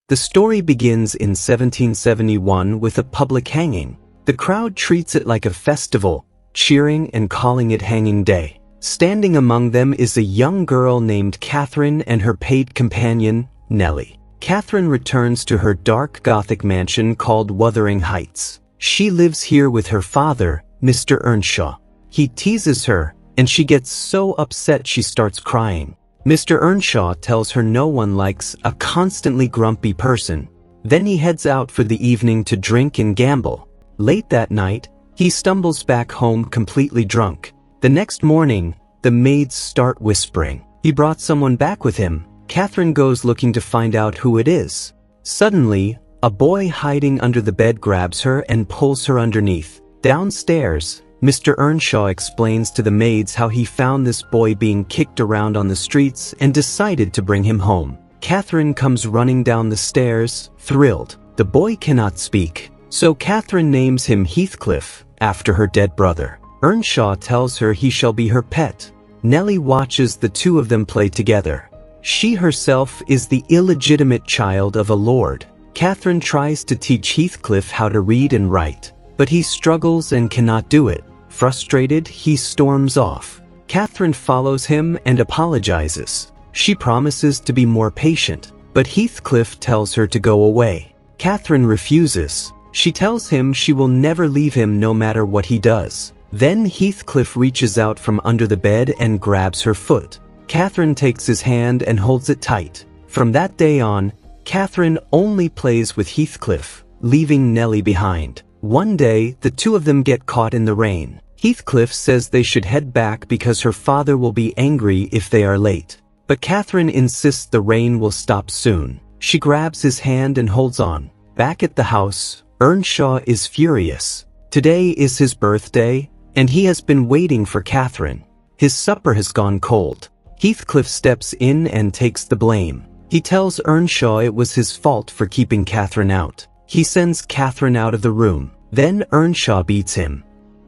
The story begins in 1771 with a public hanging. The crowd treats it like a festival, cheering and calling it Hanging Day. Standing among them is a young girl named Catherine and her paid companion, Nellie. Catherine returns to her dark Gothic mansion called Wuthering Heights. She lives here with her father, Mr. Earnshaw. He teases her, and she gets so upset she starts crying. Mr. Earnshaw tells her no one likes a constantly grumpy person. Then he heads out for the evening to drink and gamble. Late that night, he stumbles back home completely drunk. The next morning, the maids start whispering. He brought someone back with him. Catherine goes looking to find out who it is. Suddenly, a boy hiding under the bed grabs her and pulls her underneath. Downstairs, Mr. Earnshaw explains to the maids how he found this boy being kicked around on the streets and decided to bring him home. Catherine comes running down the stairs, thrilled. The boy cannot speak, so Catherine names him Heathcliff, after her dead brother. Earnshaw tells her he shall be her pet. Nellie watches the two of them play together. She herself is the illegitimate child of a lord. Catherine tries to teach Heathcliff how to read and write, but he struggles and cannot do it. Frustrated, he storms off. Catherine follows him and apologizes. She promises to be more patient, but Heathcliff tells her to go away. Catherine refuses. She tells him she will never leave him no matter what he does. Then Heathcliff reaches out from under the bed and grabs her foot. Catherine takes his hand and holds it tight. From that day on, Catherine only plays with Heathcliff, leaving Nellie behind. One day, the two of them get caught in the rain. Heathcliff says they should head back because her father will be angry if they are late. But Catherine insists the rain will stop soon. She grabs his hand and holds on. Back at the house, Earnshaw is furious. Today is his birthday, and he has been waiting for Catherine. His supper has gone cold. Heathcliff steps in and takes the blame. He tells Earnshaw it was his fault for keeping Catherine out. He sends Catherine out of the room. Then Earnshaw beats him.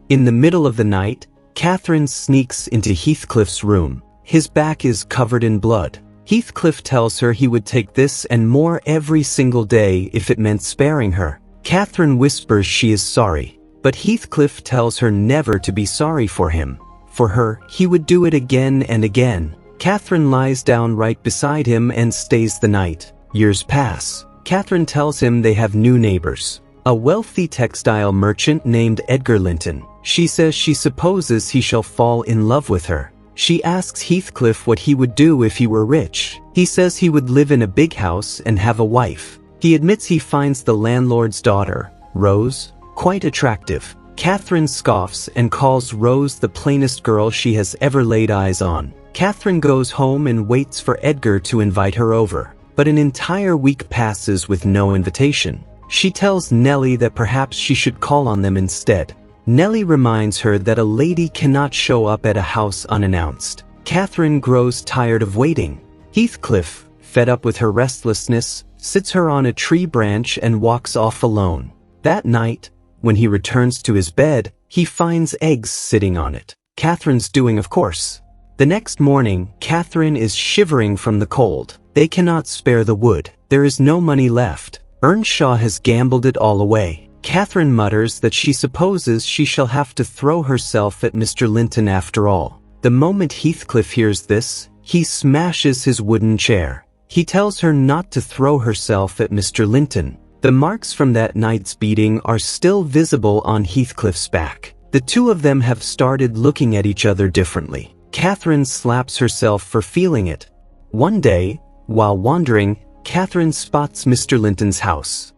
In the middle of the night, Catherine sneaks into Heathcliff's room. His back is covered in blood. Heathcliff tells her he would take this and more every single day if it meant sparing her. Catherine whispers she is sorry, but Heathcliff tells her never to be sorry for him. For her, he would do it again and again. Catherine lies down right beside him and stays the night. Years pass. Catherine tells him they have new neighbors. A wealthy textile merchant named Edgar Linton. She says she supposes he shall fall in love with her. She asks Heathcliff what he would do if he were rich. He says he would live in a big house and have a wife. He admits he finds the landlord's daughter, Rose, quite attractive. Catherine scoffs and calls Rose the plainest girl she has ever laid eyes on. Catherine goes home and waits for Edgar to invite her over. But an entire week passes with no invitation. She tells Nellie that perhaps she should call on them instead. Nellie reminds her that a lady cannot show up at a house unannounced. Catherine grows tired of waiting. Heathcliff, fed up with her restlessness, sits her on a tree branch and walks off alone. That night, when he returns to his bed, he finds eggs sitting on it. Catherine's doing, of course. The next morning, Catherine is shivering from the cold. They cannot spare the wood. There is no money left. Earnshaw has gambled it all away. Catherine mutters that she supposes she shall have to throw herself at Mr. Linton after all. The moment Heathcliff hears this, he smashes his wooden chair. He tells her not to throw herself at Mr. Linton. The marks from that night's beating are still visible on Heathcliff's back. The two of them have started looking at each other differently. Catherine slaps herself for feeling it. One day, while wandering, Catherine spots Mr. Linton's house.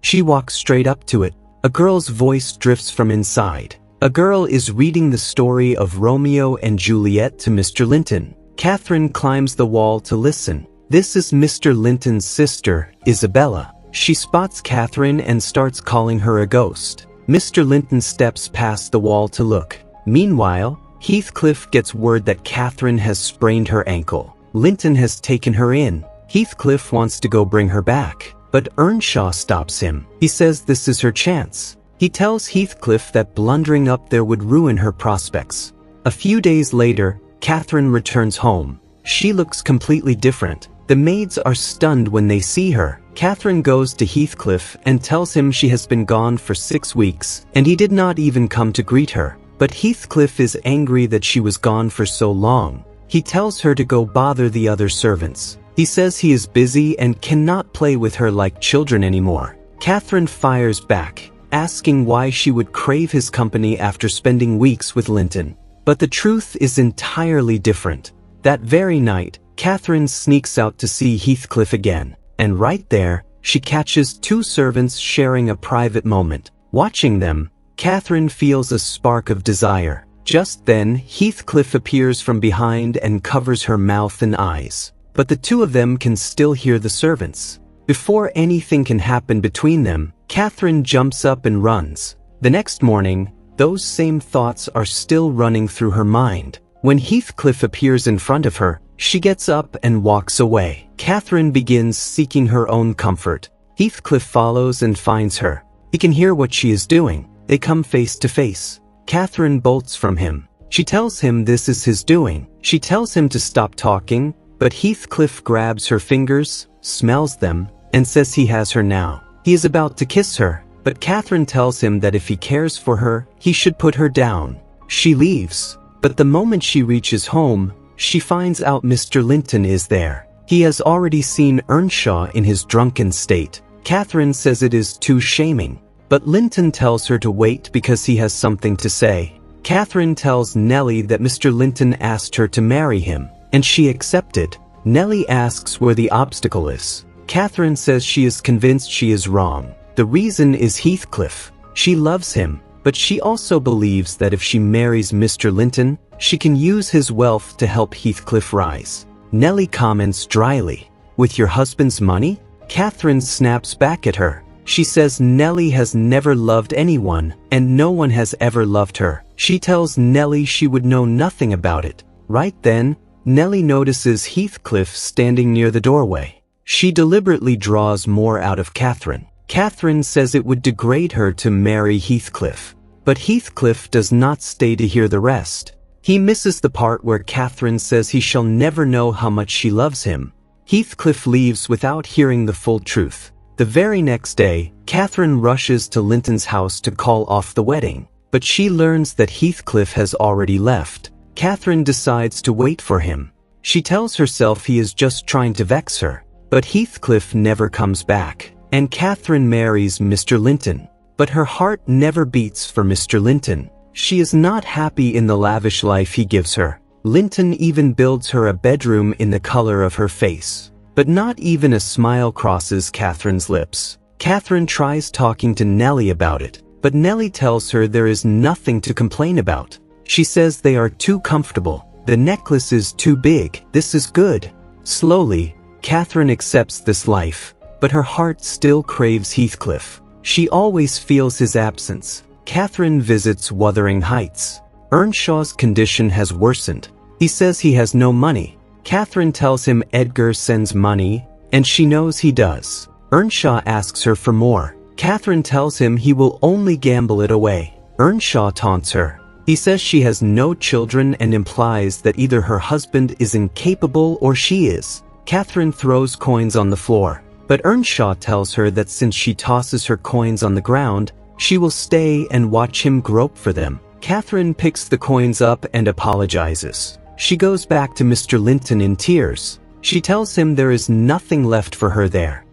She walks straight up to it. A girl's voice drifts from inside. A girl is reading the story of Romeo and Juliet to Mr. Linton. Catherine climbs the wall to listen. This is Mr. Linton's sister, Isabella. She spots Catherine and starts calling her a ghost. Mr. Linton steps past the wall to look. Meanwhile, Heathcliff gets word that Catherine has sprained her ankle. Linton has taken her in. Heathcliff wants to go bring her back, but Earnshaw stops him. He says this is her chance. He tells Heathcliff that blundering up there would ruin her prospects. A few days later, Catherine returns home. She looks completely different. The maids are stunned when they see her. Catherine goes to Heathcliff and tells him she has been gone for 6 weeks, and he did not even come to greet her. But Heathcliff is angry that she was gone for so long. He tells her to go bother the other servants. He says he is busy and cannot play with her like children anymore. Catherine fires back, asking why she would crave his company after spending weeks with Linton. But the truth is entirely different. That very night, Catherine sneaks out to see Heathcliff again, and right there, she catches 2 servants sharing a private moment. Watching them, Catherine feels a spark of desire. Just then, Heathcliff appears from behind and covers her mouth and eyes. But the 2 of them can still hear the servants. Before anything can happen between them, Catherine jumps up and runs. The next morning, those same thoughts are still running through her mind. When Heathcliff appears in front of her, she gets up and walks away. Catherine begins seeking her own comfort. Heathcliff follows and finds her. He can hear what she is doing. They come face to face. Catherine bolts from him. She tells him this is his doing. She tells him to stop talking, but Heathcliff grabs her fingers, smells them, and says he has her now. He is about to kiss her, but Catherine tells him that if he cares for her, he should put her down. She leaves, but the moment she reaches home, she finds out Mr. Linton is there. He has already seen Earnshaw in his drunken state. Catherine says it is too shaming, but Linton tells her to wait because he has something to say. Catherine tells Nellie that Mr. Linton asked her to marry him, and she accepted. Nellie asks where the obstacle is. Catherine says she is convinced she is wrong. The reason is Heathcliff. She loves him, but she also believes that if she marries Mr. Linton, she can use his wealth to help Heathcliff rise. Nellie comments dryly, "With your husband's money?" Catherine snaps back at her. She says Nellie has never loved anyone, and no one has ever loved her. She tells Nellie she would know nothing about it. Right then, Nellie notices Heathcliff standing near the doorway. She deliberately draws more out of Catherine. Catherine says it would degrade her to marry Heathcliff. But Heathcliff does not stay to hear the rest. He misses the part where Catherine says he shall never know how much she loves him. Heathcliff leaves without hearing the full truth. The very next day, Catherine rushes to Linton's house to call off the wedding, but she learns that Heathcliff has already left. Catherine decides to wait for him. She tells herself he is just trying to vex her, but Heathcliff never comes back, and Catherine marries Mr. Linton. But her heart never beats for Mr. Linton. She is not happy in the lavish life he gives her. Linton even builds her a bedroom in the color of her face. But not even a smile crosses Catherine's lips. Catherine tries talking to Nellie about it, but Nellie tells her there is nothing to complain about. She says they are too comfortable. The necklace is too big. This is good. Slowly, Catherine accepts this life, but her heart still craves Heathcliff. She always feels his absence. Catherine visits Wuthering Heights. Earnshaw's condition has worsened. He says he has no money. Catherine tells him Edgar sends money, and she knows he does. Earnshaw asks her for more. Catherine tells him he will only gamble it away. Earnshaw taunts her. He says she has no children and implies that either her husband is incapable or she is. Catherine throws coins on the floor, but Earnshaw tells her that since she tosses her coins on the ground, she will stay and watch him grope for them. Catherine picks the coins up and apologizes. She goes back to Mr. Linton in tears. She tells him there is nothing left for her there.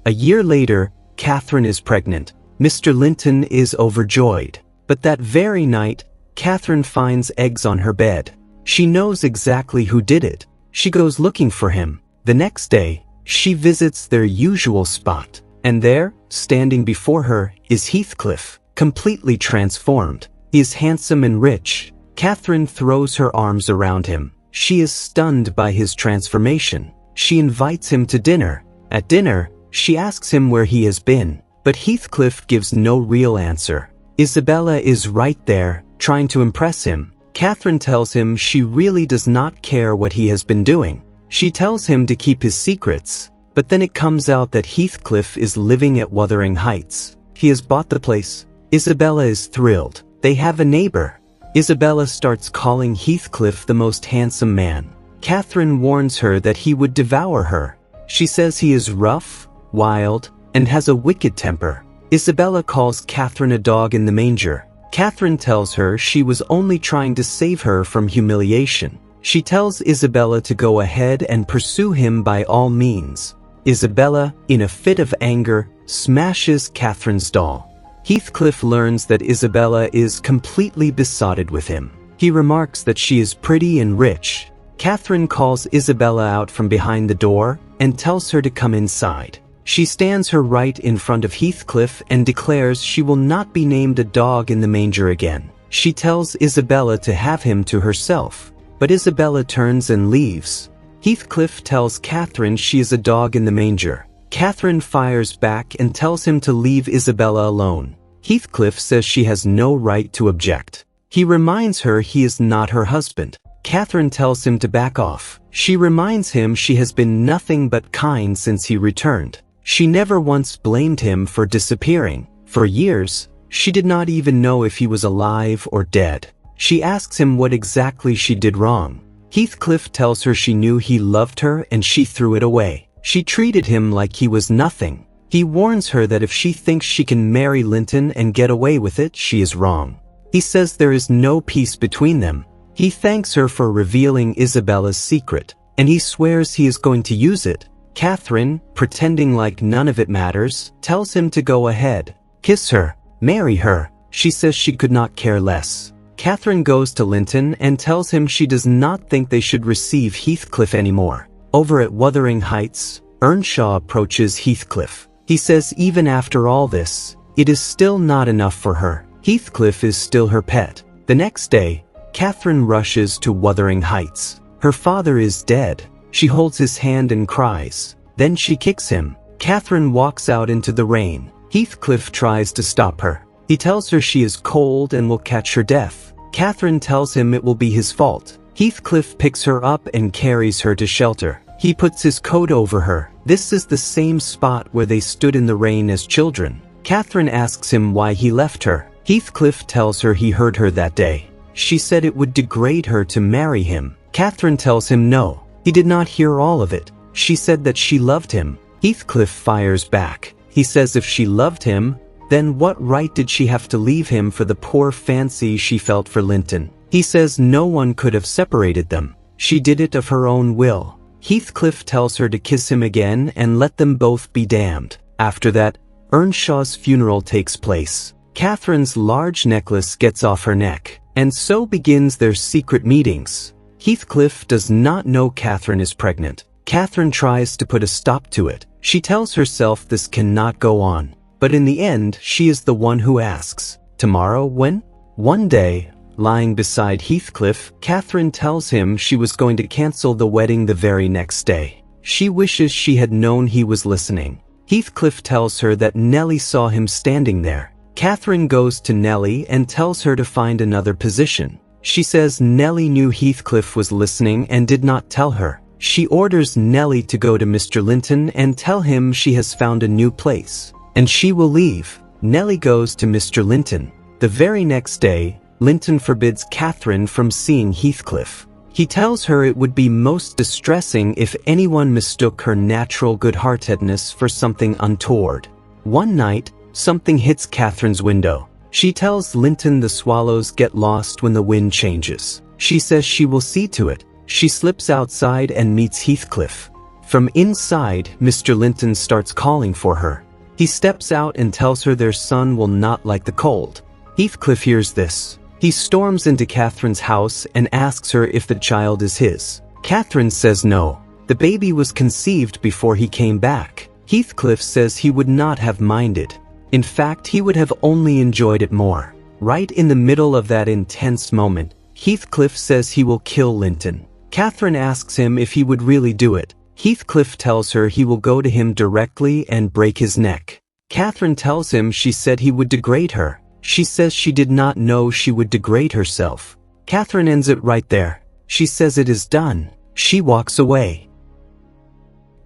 A year later, Catherine is pregnant. Mr. Linton is overjoyed. But that very night, Catherine finds eggs on her bed. She knows exactly who did it. She goes looking for him. The next day, she visits their usual spot. And there, standing before her, is Heathcliff, completely transformed. He is handsome and rich. Catherine throws her arms around him. She is stunned by his transformation. She invites him to dinner. At dinner, she asks him where he has been, but Heathcliff gives no real answer. Isabella is right there, trying to impress him. Catherine tells him she really does not care what he has been doing. She tells him to keep his secrets, but then it comes out that Heathcliff is living at Wuthering Heights. He has bought the place. Isabella is thrilled. They have a neighbor. Isabella starts calling Heathcliff the most handsome man. Catherine warns her that he would devour her. She says he is rough, wild, and has a wicked temper. Isabella calls Catherine a dog in the manger. Catherine tells her she was only trying to save her from humiliation. She tells Isabella to go ahead and pursue him by all means. Isabella, in a fit of anger, smashes Catherine's doll. Heathcliff learns that Isabella is completely besotted with him. He remarks that she is pretty and rich. Catherine calls Isabella out from behind the door and tells her to come inside. She stands her right in front of Heathcliff and declares she will not be named a dog in the manger again. She tells Isabella to have him to herself, but Isabella turns and leaves. Heathcliff tells Catherine she is a dog in the manger. Catherine fires back and tells him to leave Isabella alone. Heathcliff says she has no right to object. He reminds her he is not her husband. Catherine tells him to back off. She reminds him she has been nothing but kind since he returned. She never once blamed him for disappearing. For years, she did not even know if he was alive or dead. She asks him what exactly she did wrong. Heathcliff tells her she knew he loved her and she threw it away. She treated him like he was nothing. He warns her that if she thinks she can marry Linton and get away with it, she is wrong. He says there is no peace between them. He thanks her for revealing Isabella's secret, and he swears he is going to use it. Catherine, pretending like none of it matters, tells him to go ahead. Kiss her. Marry her. She says she could not care less. Catherine goes to Linton and tells him she does not think they should receive Heathcliff anymore. Over at Wuthering Heights, Earnshaw approaches Heathcliff. He says even after all this, it is still not enough for her. Heathcliff is still her pet. The next day, Catherine rushes to Wuthering Heights. Her father is dead. She holds his hand and cries. Then she kicks him. Catherine walks out into the rain. Heathcliff tries to stop her. He tells her she is cold and will catch her death. Catherine tells him it will be his fault. Heathcliff picks her up and carries her to shelter. He puts his coat over her. This is the same spot where they stood in the rain as children. Catherine asks him why he left her. Heathcliff tells her he heard her that day. She said it would degrade her to marry him. Catherine tells him no. He did not hear all of it. She said that she loved him. Heathcliff fires back. He says if she loved him, then what right did she have to leave him for the poor fancy she felt for Linton? He says no one could have separated them. She did it of her own will. Heathcliff tells her to kiss him again and let them both be damned. After that, Earnshaw's funeral takes place. Catherine's large necklace gets off her neck. And so begins their secret meetings. Heathcliff does not know Catherine is pregnant. Catherine tries to put a stop to it. She tells herself this cannot go on. But in the end, she is the one who asks, "Tomorrow when?" One day, lying beside Heathcliff, Catherine tells him she was going to cancel the wedding the very next day. She wishes she had known he was listening. Heathcliff tells her that Nellie saw him standing there. Catherine goes to Nellie and tells her to find another position. She says Nellie knew Heathcliff was listening and did not tell her. She orders Nellie to go to Mr. Linton and tell him she has found a new place, and she will leave. Nellie goes to Mr. Linton. The very next day, Linton forbids Catherine from seeing Heathcliff. He tells her it would be most distressing if anyone mistook her natural good-heartedness for something untoward. One night, something hits Catherine's window. She tells Linton the swallows get lost when the wind changes. She says she will see to it. She slips outside and meets Heathcliff. From inside, Mr. Linton starts calling for her. He steps out and tells her their son will not like the cold. Heathcliff hears this. He storms into Catherine's house and asks her if the child is his. Catherine says no. The baby was conceived before he came back. Heathcliff says he would not have minded. In fact, he would have only enjoyed it more. Right in the middle of that intense moment, Heathcliff says he will kill Linton. Catherine asks him if he would really do it. Heathcliff tells her he will go to him directly and break his neck. Catherine tells him she said he would degrade her. She says she did not know she would degrade herself. Catherine ends it right there. She says it is done. She walks away.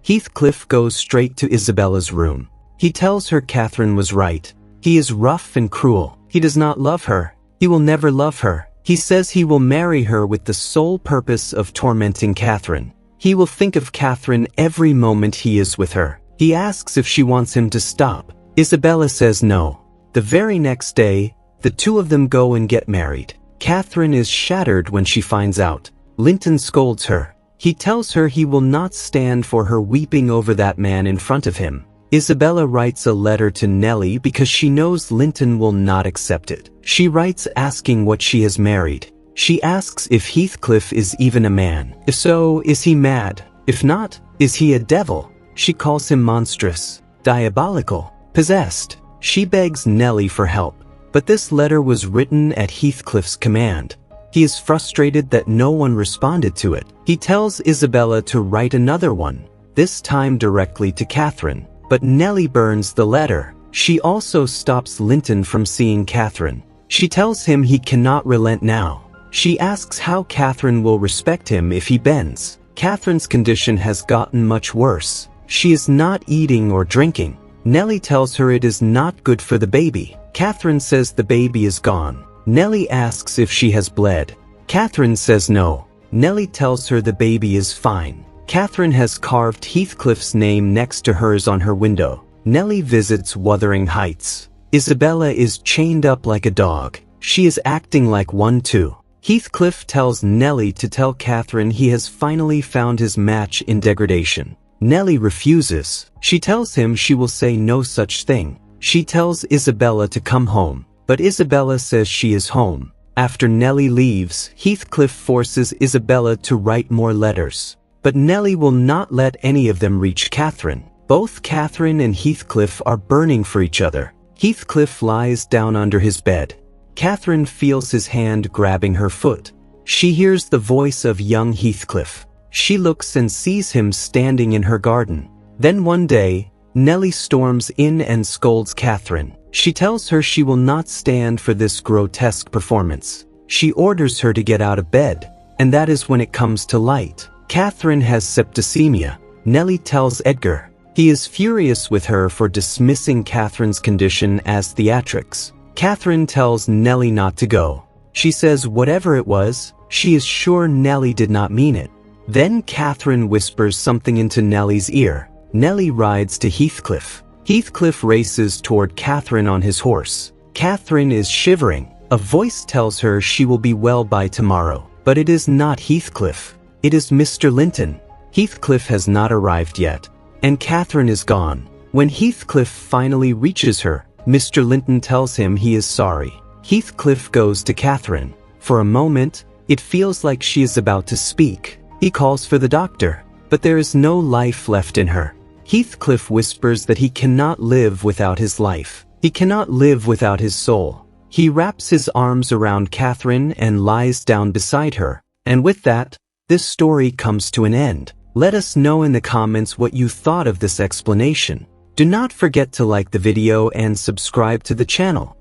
Heathcliff goes straight to Isabella's room. He tells her Catherine was right. He is rough and cruel. He does not love her. He will never love her. He says he will marry her with the sole purpose of tormenting Catherine. He will think of Catherine every moment he is with her. He asks if she wants him to stop. Isabella says no. The very next day, the two of them go and get married. Catherine is shattered when she finds out. Linton scolds her. He tells her he will not stand for her weeping over that man in front of him. Isabella writes a letter to Nellie because she knows Linton will not accept it. She writes asking what she has married. She asks if Heathcliff is even a man. If so, is he mad? If not, is he a devil? She calls him monstrous, diabolical, possessed. She begs Nellie for help. But this letter was written at Heathcliff's command. He is frustrated that no one responded to it. He tells Isabella to write another one, this time directly to Catherine. But Nellie burns the letter. She also stops Linton from seeing Catherine. She tells him he cannot relent now. She asks how Catherine will respect him if he bends. Catherine's condition has gotten much worse. She is not eating or drinking. Nellie tells her it is not good for the baby. Catherine says the baby is gone. Nellie asks if she has bled. Catherine says no. Nellie tells her the baby is fine. Catherine has carved Heathcliff's name next to hers on her window. Nellie visits Wuthering Heights. Isabella is chained up like a dog. She is acting like one too. Heathcliff tells Nellie to tell Catherine he has finally found his match in degradation. Nellie refuses. She tells him she will say no such thing. She tells Isabella to come home, but Isabella says she is home. After Nellie leaves, Heathcliff forces Isabella to write more letters. But Nellie will not let any of them reach Catherine. Both Catherine and Heathcliff are burning for each other. Heathcliff lies down under his bed. Catherine feels his hand grabbing her foot. She hears the voice of young Heathcliff. She looks and sees him standing in her garden. Then one day, Nellie storms in and scolds Catherine. She tells her she will not stand for this grotesque performance. She orders her to get out of bed, and that is when it comes to light. Catherine has septicemia. Nellie tells Edgar. He is furious with her for dismissing Catherine's condition as theatrics. Catherine tells Nellie not to go. She says whatever it was, she is sure Nellie did not mean it. Then Catherine whispers something into Nellie's ear. Nellie rides to Heathcliff. Heathcliff races toward Catherine on his horse. Catherine is shivering. A voice tells her she will be well by tomorrow. But it is not Heathcliff. It is Mr. Linton. Heathcliff has not arrived yet, and Catherine is gone. When Heathcliff finally reaches her, Mr. Linton tells him he is sorry. Heathcliff goes to Catherine. For a moment, it feels like she is about to speak. He calls for the doctor, but there is no life left in her. Heathcliff whispers that he cannot live without his life. He cannot live without his soul. He wraps his arms around Catherine and lies down beside her. And with that, this story comes to an end. Let us know in the comments what you thought of this explanation. Do not forget to like the video and subscribe to the channel.